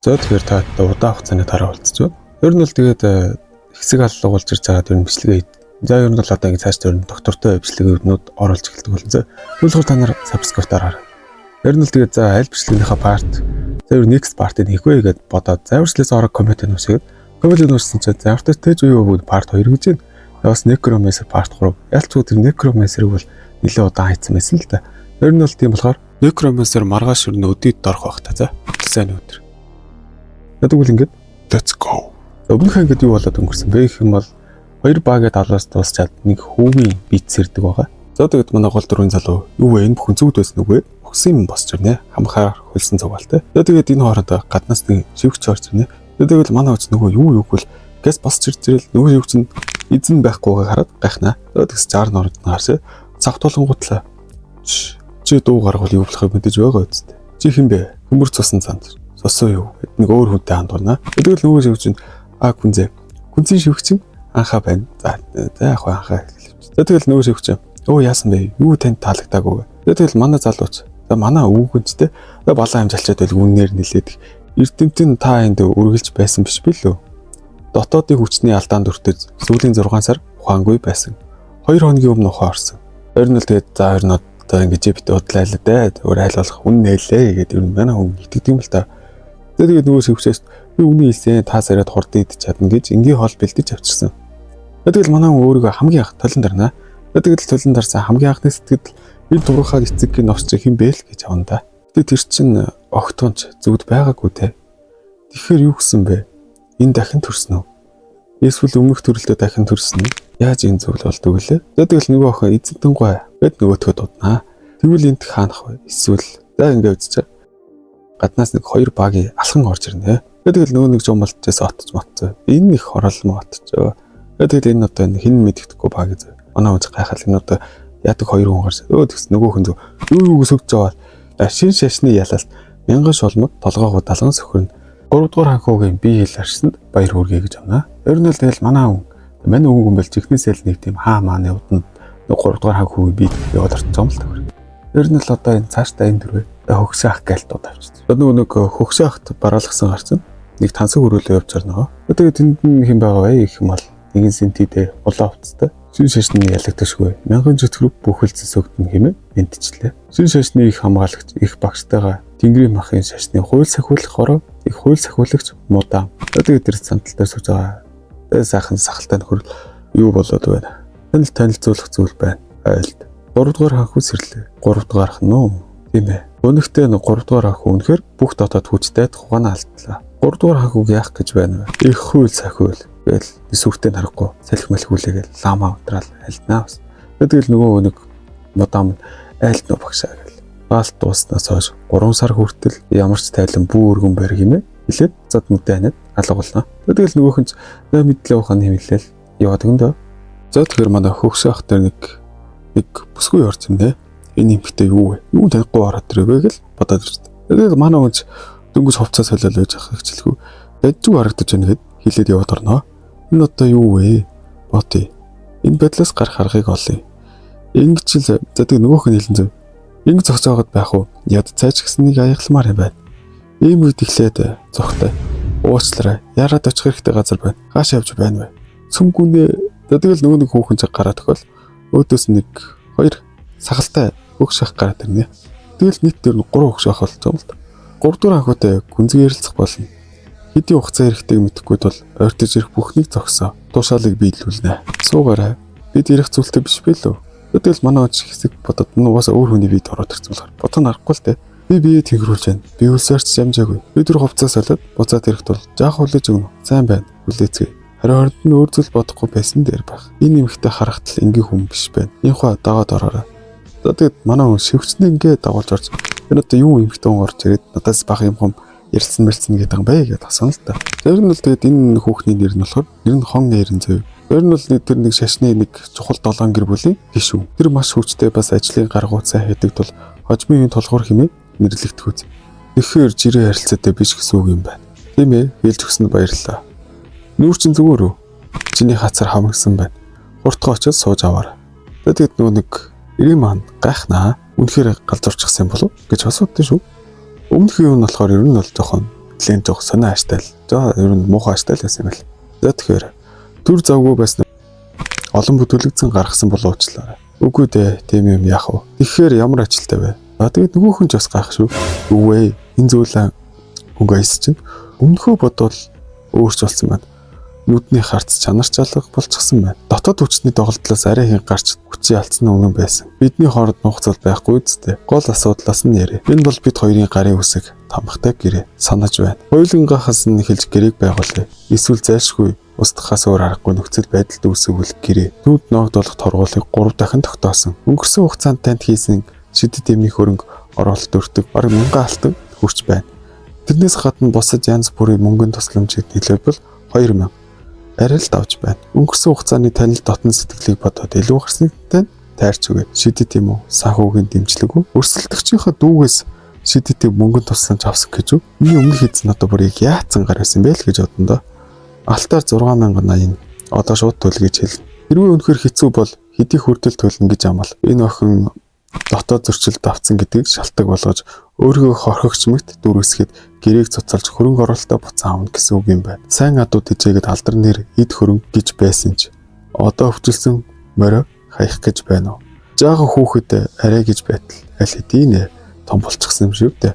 За тэгэхээр та удаан хугацааны дараа уулзч байна. Ер нь л тэгээд хэсэг аллаг болж ирж байгаа ер нь бичлэгээ. За ер нь бол одоо ингэ цааш ер нь доктортой бичлэгээнүүд оруулж эхэлдэг болно. Түлхүүр та нар subscribe дараарай. Ер нь л тэгээд за аль бичлэгийнхаа part за ер нь next part-ыг хийх вэ гэдээ бодоод заварчлаас орог коммент нүсгээд коммент нүссэн чинь завартай тэж уу бүгд part 2 гэж байна. Бас necromancer part 3. Ялцгүй тэр necromancer-ыг бол нэлээд удаан хайцсан байсан л да. Ер нь бол тийм болохоор necromancer маргааш ер нь өдөрт орох байх та. За сайн өдөр. Тэгвэл ингээд let's go. Өмнөхөө ингээд юу болоод өнгөрсөн бэ гэх юм бол хоёр багийн талаас дуусчаад нэг хүүгийн бийц сэрдэг байгаа. За тэгээд манай гол дөрвөн залуу юу вэ энэ бүхэн зүгд байсан үгүй өгсөн юм босч ирнэ. Хамхаар хөлсөн цугаалтай. Тэгээд энэ хооронд гаднаас нэг шивгч орж ирнэ. Тэгээд манай хүч нөгөө юу гэвэл гэс босч ирж ирэл нөгөө шивгч нь эзэн байхгүйгээ хараад гайхнаа. Тэгээд тэгс 60 норд харсаа цаг тулангуутлаа. Чи дуу гаргавал юу болохыг мэдэж байгаа үсттэй. Чи хэн бэ? Хөмөр цусан цанд. Сосоо юу гэд нэг өөр хүнтэй хандуулна. Тэгэл нөгөө шивгч нь күнзээ. Күнзийн шивгч нь анхаа байна. За яг хөө анхаа хэлвч. Тэгэл нөгөө шивгч өө яасан бэ? Юу танд таалагдаагүй. Тэгэл манай залууч. За манай өвгөнчтэй балан амжилчаад байл үнээр нилээд эрдэмтэн та энд үргэлж байсан биш билүү? Дотоодын хүчний алдаанд өртөж сүүлийн 6 сар ухаангүй байсан. 2 хоногийн өмнө ухаан орсон. Хоёр нь л тэгээд за хоёр нь одоо ингэж бит удлайлаа дээ. Өөр айл болох үн нээлээ гэдэг юм манай хүн итгэдэг юм л та. Тэгээд нөгөө шивгчээс би үнийг хэлсэн та сараад хурдан идэж чадна гэж энгийн хоол бэлдэж авчирсан. Тэгэл манай хүн өөрийгөө хамгийн анх толон дарнаа. Тэгэл толон дарсан хамгийн анхны сэтгэл энэ турхаар эцэг ноосч хэм бэ л гэж авна да. Тэгээд тэр чинь огтонч зүгд байгаагүй те. Тэгэхээр юу гэсэн бэ? Энэ дахин төрсөн үү? Эсвэл өмнөх төрөлтөө дахин төрсөн үү? Яаж энэ зүйл болдог вүлээ? Тэгэл нөгөө охин эзэнтэн гой гэд нөгөөтгөө дууднаа. Тэгвэл энд хаанах вэ? Эсвэл за ингэ үзчихэ. Гаднаас нэг 2 багийн алхан орж ирнэ. Тэгэл нөгөө нэг жомолтжээс отч матцаа. Энэ их хороолмоо отчоо. Тэгэл энэ одоо хин мэддэхгүй баг зөө. Манай үз гайхал энэ одоо яадаг 2 хүн гарч. Тэгс нөгөө хүн зөө. Юу өсөж жаваад шин шашны ялалт 1000 шулмад толгоогоо 70 сөхөрн 3 дугаар ханхуугийн бие хэл арсанд баяр хүргэе гэж авнаа. Ер нь л тэгэл манай хүн мань өвгөн бол жихнээс л нэг тийм хаа мааны уданд 3 дугаар ханхуугийн бие яваад орцсон юм л тагэр. Ер нь л одоо энэ цаашдаа энэ дөрвөө хөгшөө ах гэлтууд авчихсан. Одоо нэг хөгшөө ахт бараалгасан гарсан. Нэг тансаг хөрөөлөө явж байгаа нөгөө. Тэгээд тэнд хэн байгаа вэ гэх юм бол нэгэн сентидээ улаан хувцастай. Шин шашны ялагдашгүй 1000 зүтгэрэг бүхэлдсэн сөгдөн хэмээн мэдчихлээ. Шин шашны их хамгаалагч их багштайгаа Тэнгэрийн махын шашны хууль сахиулах хороо их хууль сахиулагч мудаан. Тэгээд тэр цанталтаар сууж байгаа. Сайхан сахалтай нөхөр юу болоод байна. Танилцуулах зүйл байна. Айлд. 3 дугаар ханхуу сэрлээ. 3 дугаарх нь үү? Тийм ээ. Өнөختөө 3 дугаар ханхуу үнэхээр бүх дотоод хүчтэй хугаана алдлаа. 3 дугаар ханхууг яах гэж байна вэ? Их хууль сахиул гээл сүртэй харахгүй салхи малхиулээгээл лама утрал альнаа. Тэгэл нөгөө нэг мудаам айлт нөө багшаа гэл. Баалт дууснаас хойш 3 сар хүртэл ямар ч тайлан бүү өргөн барь хэмээн хэлээд зад мүдэнэд алга болно. Тэгэл нөгөөхөн ч мэдлээ ухааны хэмлэл яваад өгөндөө. За тэгэхээр манай хөгшөө ах дээр нэг бүсгүй орж ирнэ. Энэ эмхтэй юу вэ? Юу танихгүй ороод ирвэ гэл бодоод ирсэн. Тэгээд манай хүнч дөнгөж хувцас солиол байж ах хичээлгүй. Дажгүй харагдаж байна гэд хэлээд яваад орноо. Энэ одоо юу вэ? Боти. Энэ байдлаас гарах аргыг олъё. Ингэж л задаг нөгөөх нь хэлэн зөв. Ингэ зогсоогод байх уу? Яд цайч гэснийг аягаламаар юм байна. Ийм үед эхлээд зогтой. Уучлаарай. Яраад очих хэрэгтэй газар байна. Хааш явж байна вэ? Сүмгүнээ. Задаг л нөгөө нэг хүүхэн цаг гараад тохиол өөдөөс нэг 2 сахалтай хөгшөх гараад ирнэ. Тэгэл нийт дээр 3 хөгшөх болсон юм л да. 3 дугаар ханхуутай гүнзгий ярилцах болно. Хэдийн хугацаа хэрэгтэйг мэдэхгүй бол ойртож ирэх бүхнийг зогсоо. Тушаалыг биелүүлнэ. Суугаарай. Бид ирэх зүйлтэй биш билүү? Тэгэл манай оч хэсэг бодоод нугаас өөр хүний биед ороод ирсэн болохоор ботон арахгүй л те. Би бие тэнгэрүүлж байна. Би үлсээрч ямжаагүй. Бид түр хувцас солиод буцаад ирэхэд бол жаах хүлээж өгнө. Сайн байна. Хүлээцгээе. Харин хооронд нь өөр зүйл бодохгүй байсан дээр байх. Энэ нэмэгтэй харахтал энгийн хүн биш байна. Энэхүү дагаад ороорой. За тэгээд манай хүн шивгчнээ ингээд дагуулж орж энэ одоо юу нэмэгтэй хүн орж ирээд надаас бага юм ярилцсан гэдэг юм бэ гэдээ асууна л та. Тэр нь л тэгээд энэ хүүхний нэр нь болохоор нэр нь хон нэрэн зөв. Тэр нь бол тэр нэг шашны нэг чухал 7 гэр бүлийн гишүүн. Тэр маш хүчтэй бас ажлын гаргууцаа хийдэг тул хожмын толгуур хэмээн нэрлэгдэх үз. Тэгэхээр жирийн харилцаатай биш гэсэн үг юм байна. Тийм ээ, хэлж өгсөнд баярлалаа. Нүүр чин зүгээр үү? Чиний хацар хамрагсан байна. Хурдгаа очиж сууж аваарай. Тэгээд нөгөө нэг ирээ маань гайхнаа. Үнэхээр галзуурчихсан болов гэж асуусан шүү. Өмнөх юм нь болохоор ер нь бол жоохон нэлээд жоох сонио ааштай л. За ер нь муухай ааштай л байсан юм байна. За тэгэхээр төр завгүй байсан олон бүтүүлэгцэн гаргасан болов уучлаарай. Үгүй дээ, тийм юм яах вэ? Тэгэхээр ямар ажилтай вэ? Тэгээд нөгөөх нь ч бас гайх шүү. Юу вэ? Энэ зүйлээ хөнгөөс чинь өмнөхөө бодвол өөрч болсон байна. Нүдний харц чанар чалга болчихсон байна. Дотоод хүчний доголдлоос арай хин гарч хүчээ алдсан өмнө байсан. Бидний хооронд нухацал байхгүй үсттэй. Гол асуудлаас нь нэрээ. Энэ бол бид хоёрын гарын үсэг тамхтай гэрээ санаж байна. Хоёулангахаас нь хэлж гэрээг байгуулъя. Эсвэл зайлшгүй устгахаас өөр аргагүй нөхцөл байдалд үүсгэл гэрээ. Нүд ногдуулах торгуулийг 3 дахин тогтоосон. Өнгөрсөн хугацаанд танд хийсэн шидэт эмний хөрөнгө оруулалт өртөг бараг 1000 алтан хүрч байна. Тэрнээс гадна бусад янз бүрийн мөнгөний тусламжийг нийлбэл 2000 арай л давж байна. Өнгөрсөн хугацааны танил дотн сэтгэлийг бодоод илүү гарснтай тайрч өгөө. Шидэт юм уу? Санхүүгийн дэмжлэг үү? Өрсөлдөгчийнхөө дүүгээс шидэт мөнгөний тусламж авсан гэж үү? Миний өмнө хийсэн одоо бүр яг яатсан гар байсан бэ л гэж бодно доо. Алтаар 6080 одоо шууд төлгөө гэж хэлнэ. Хэрвээ үнэхээр хэцүү бол хэдий хүртэл төлнө гэж амлал. Энэ охин дотоод зөрчилд авцсан гэдгийг шалтгаан болгож өөрийгөө хорхогч мэгт дүүргэсгээд гэрээг цуцалж хөрөнгө оруулалтаа буцаан авна гэсэн үг юм байна. Сайн адууд ижээгээд алдар нэр эд хөрөнгө гэж байсан ч одоо өвчлсөн морио хаях гэж байна уу? Жаахан хүүхэд арай гэж байтал аль хэдийнэ том болчихсон юм шүү дээ.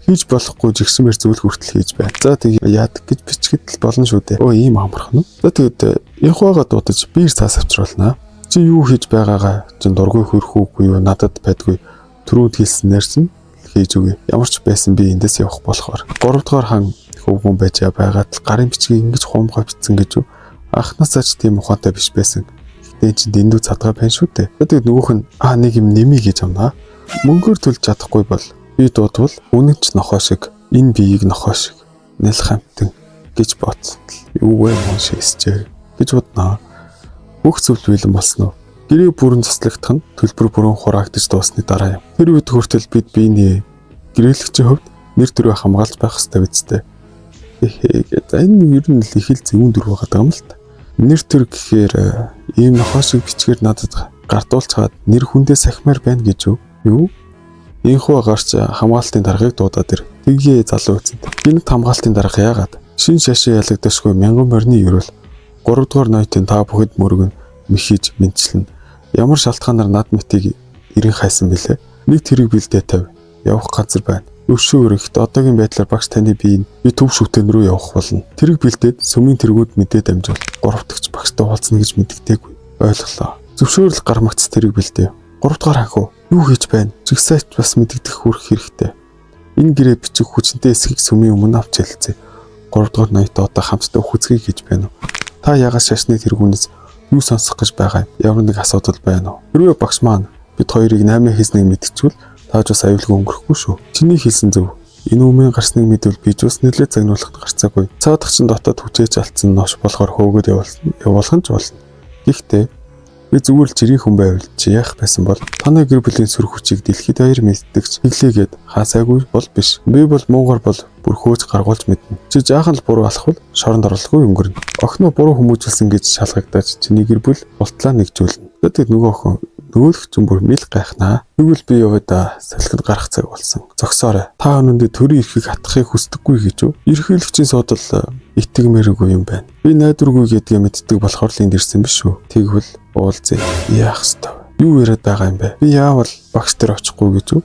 Хийж болохгүй жигсмэр зүйл хүртэл хийж байна. За тэг яадаг гэж бичгэд л болно шүү дээ. Өө ийм амархан уу? За тэгээд Яхуагаа дуудаж биер цаас авчруулнаа. Чи юу хийж байгаагаа чин дургүй хөрхүүгүй юу надад байдгүй түрүүнд хэлснээр чинь хийж өгье. Ямар ч байсан би эндээс явах болохоор 3 дугаар хан хөвгүн байж байгаад л гарын бичгийг ингэж хуумхай бичсэн гэж юу? Анхнаасаа ч тийм ухаантай биш байсан. Гэтэ чи дэндүү цадгаа байна шүү дээ. Тэгээд нөгөөх нь нэг юм нэмий гэж амнаа. Мөнгөөр төлж чадахгүй бол би дуудвал үнэн ч нохоо шиг энэ биеийг нохоо шиг нэлх хамтан гэж бодсон. Юу вэ мөн шээсчээ гэж бодноо. Бүх зүйл бэлэн болсон уу? Гэрээ бүрэн заслагдах нь төлбөр бүрэн хураагдж дуусны дараа юм. Тэр үед хүртэл бид биений гэрээлэгчийн хувьд нэр төрөө хамгаалж байх хэрэгтэй биз дээ. За энэ ер нь л их л зөвүүн дүр байгаа юм л та. Нэр төр гэхээр ийм нохоо шиг бичгээр надад гартуулцгаад нэр хүндээ сахимаар байна гэж юу? Энэхүү гарч хамгаалтын даргаыг дуудаад ир. Тэгээ залуу үцэнд. Гинт хамгаалтын дарга яагаад? Шин шашин ялагдашгүй 1000 морины ерөөл 3 дугаар нойтын та бүхэд мөргөн михиж мэдчилнэ. Ямар шалтгаанаар над мэтийг ирэн хайсан бэлээ? Нэг тэрэг бэлдээ тавь. Явах газар байна. Өвшөө өргөт одоогийн байдлаар багш таны би төв шүтэн рүү явах болно. Тэрэг бэлдээд сүмийн тэргүүд мэдээд амжуул. 3 дахь багштай уулзна гэж мэддэггүй. Ойлголоо. Зөвшөөрөл гармагц тэрэг бэлдээ. 3 дугаар ханхуу. Юу хийж байна? Жигсаач бас мэддэх хүрэх хэрэгтэй. Энэ гэрээ бичих хүчнтэй эсхийг сүмийн өмнө авч хэлцээ. 3 дугаар ноёт одоо хамтдаа хүзгий гэж байна уу? Та ягаас шашны тэргүүнээс юу сонсох гэж байгаа юм? Ямар нэг асуудал байна уу? Хэрвээ багш маань бид хоёрыг 8 хийснийг мэдчихвэл тааж бас аюулгүй өнгөрөхгүй шүү. Чиний хэлсэн зөв. Энэ өмнө гарсныг мэдвэл би ч бас нэлээд загнуулахад гарцаагүй. Цаадах чин дотоод хүчээж алдсан нош болохоор хөөгд явуулах нь ч болно. Гэхдээ би зүгээр л жирийн хүн байвал чи яах байсан бол таны гэр бүлийн сүр хүчийг дэлхийд баяр мэддэгч хэглээгээд хаасаагүй бол биш. Би бол муугар бол бүр хөөж гаргуулж мэднэ. Чи жаахан л буруу алхвал шоронд орлогүй өнгөрнө. Охиноо буруу хүмүүжүүлсэн гэж шалгагдаж чиний гэр бүл бултлаа нэгжүүлнэ. Тэгээд нөгөө охин нөгөөлөх юм бүр мэл гайхнаа. Тэгвэл би яваад салхинд гарах цаг болсон. Зогсоорой. Та өнөндөө төрийн эрхийг хатахыг хүсдэггүй гэж юу? Ерхийлэгчийн суудал итгэмээргүй юм байна. Би найдваргүй гэдгээ мэддэг болохоор л энд ирсэн биш үү? Тэгвэл уулзъя. Яах ёстой вэ? Юу яриад байгаа юм бэ? Би яавал багш дээр очихгүй гэж юу?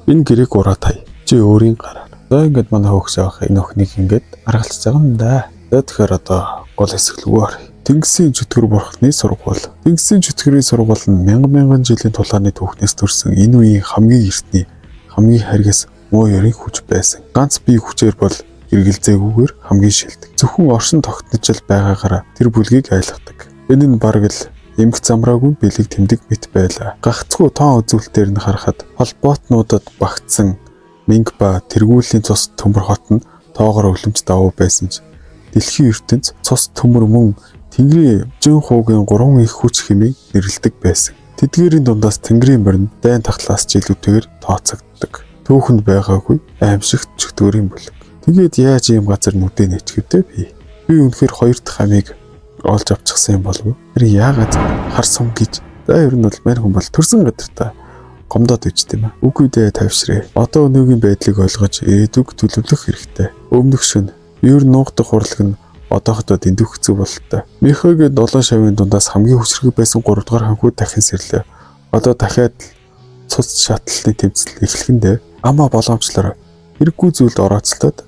Энэ гэрээг ураад хай. Чи өөрийн гараар. За ингээд манай хөөгс авах энэ охиныг ингээд аргалцж байгаа юм да. За тэгэхээр одоо гол хэсэг рүү оръё. Тэнгисийн чөтгөр бурхны сургууль. Тэнгисийн чөтгөрийн сургууль нь мянган жилийн тулааны түүхнээс төрсэн энэ үеийн хамгийн эртний, хамгийн харгас муу ёрийн хүч байсан. Ганц бие хүчээр бол эргэлзээгүйгээр хамгийн шилдэг. Зөвхөн оршин тогтнож байгаагаараа тэр бүлгийг айлгадаг. Энэ нь бараг л эмх замраагүй бэлэг тэмдэг мэт байлаа. Гагцгүй тоон үзүүлэлтээр нь харахад холбоотнуудад багтсан Минг ба тэргүүлийн цус төмөр хот нь тоогоор өвлөмж давуу байсан ч дэлхийн ертөнц цус төмөр мөн Тэнгэрийн жин хуугийн 3 их хүч хэмээн нэрлэдэг байсан. Тэдгээрийн дундаас Тэнгэрийн морин дайн тахлаас ч илүүтэйгээр тооцогддог. Түүхэнд байгаагүй аимшигт чөтгөрийн бүлэг. Тэгээд яаж ийм газар нүдэ нэчгэвдэ би? Би үнэхээр 2 дахь амийг олж авчихсан юм болов уу? Тэр яагаад хар сум гэж. За ер нь бол мань хүн бол төрсэн гадартаа гомдоод ичт юм аа. Үгүй дээ тавьшрээ. Одоо өнөөгийн байдлыг ойлгож ирээдүг төлөвлөх хэрэгтэй. Өмнөх шөнө ер нуугдах хурлаг нь одоохондоо дэндүүх хэцүү бололтой. Михогийн 7 шавийн дундаас хамгийн хүчрэг байсан 3 дугаар ханхууд дахин сэрлээ. Одоо дахиад цус шатлалын тэмцэл эхлэхэндээ амаа боломжлоор хэрэггүй зүйлд орооцолтоод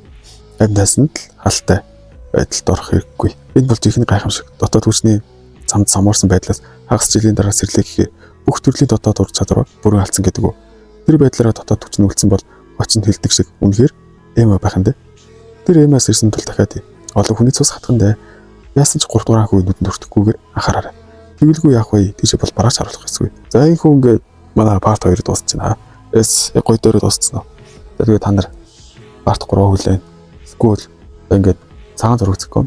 амьдсанд л халтай байдалд орох хэрэггүй. Энэ бол жинхэнэ гайхамшиг. Дотоод хүчний цамд самуурсан байдлаас хагас жилийн дараа сэрлэх гэхээр бүх төрлийн дотоод ур чадвар бүрэн алдсан гэдэг үү. Тэр байдлаараа дотоод хүч нь үлдсэн бол очин хилдэг шиг үнэхээр эм байх юм дээ. Тэр эмээс ирсэн тул дахиад олон хүний цус хатгандаа яасан ч 3 дугаар хүү нүдэнд өртөхгүйгээр анхаараарай. Тэгэлгүй яах вэ? Тийш бол бараач харуулах хэсгүй. За энэ хүн ингээд манай парт 2 дуусчихна. Эс гой дээр дууссан уу? Тэгээд та нар парт 3 хүлээн. Эсвэл ингээд цагаан зураг зэхгүй.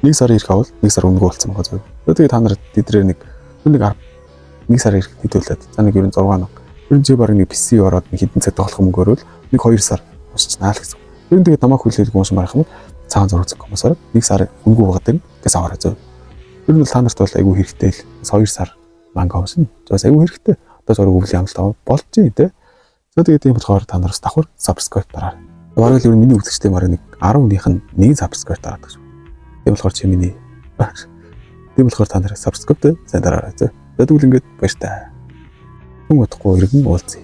1 сарын ирэх авал 1 сар өнгө болцсон байгаа зөв. Тэгээд та нар тэдрээр нэг 1 сар ирэх хэдүүлээд за нэг ер нь 6 хоног. Ер нь чи баг нэг PC ороод нэг хэдэн цаг тоглох мөнгөөр л нэг 2 сар уншчихнаа л гэсэн. Ер нь тэгээд намайг хүлээх уншин байх юм бол цагаан зураг зэхгүй юмсаар 1 сар өнгө байгаа дэр гэсэн аваарай зөв. Ер нь бол та нарт бол айгүй хэрэгтэй л 2 сар манга уншин. Зөвс айгүй хэрэгтэй. Одоо зураг өвлийн амлалт болж дээ тэ. За тэгээд тийм болохоор та нараас давхар subscribe дараарай. Бараг л ер нь миний үзэгчтэй мараа нэг 10-ийнх нь 1 subscribe дараад гэж. Тийм болохоор чи миний. Тийм болохоор та нараа subscribe сайн дараарай. За тэгвэл ингээд баяр таа. Хүн утгагүй иргэн уулзъя.